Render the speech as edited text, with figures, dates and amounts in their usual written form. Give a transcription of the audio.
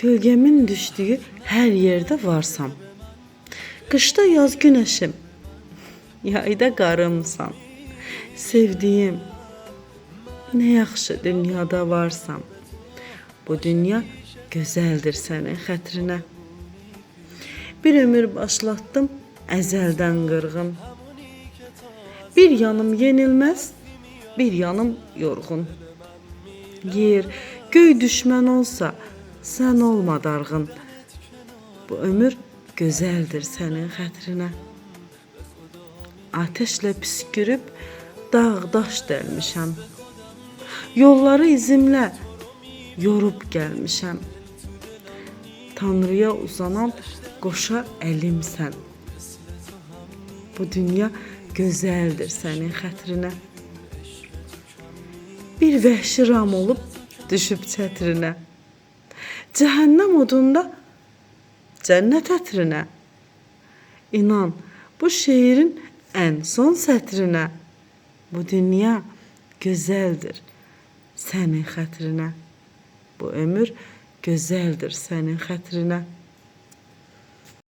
Kölgemin düştüğü her yerde varsam. Qışda yaz günəşim, yayda qarımsan. Sevdiyim, nə yaxşı dünyada varsam. Bu dünya gözəldir sənin xətrinə. Bir ömür başlatdım əzəldən qırğın. Bir yanım yenilməz, bir yanım yorğun. Yer, göy düşmən olsa, sən olma darğın. Bu ömür gözəldir sənin xətrinə. Ateşlə püskürüb dağ daş dəlmişəm. Yolları izimlə yorub gəlmişəm. Tanrıya uzanan qoşa əlimsən. Bu dünya gözəldir sənin xətrinə. Bir vəhşi ram olub düşüb çətrinə. Cəhənnəm odunda cənnət ətrinə. İnan, bu şeirin ən son sətrinə. Bu dünya gözəldir sənin xətrinə. Bu ömür gözəldir sənin xətrinə.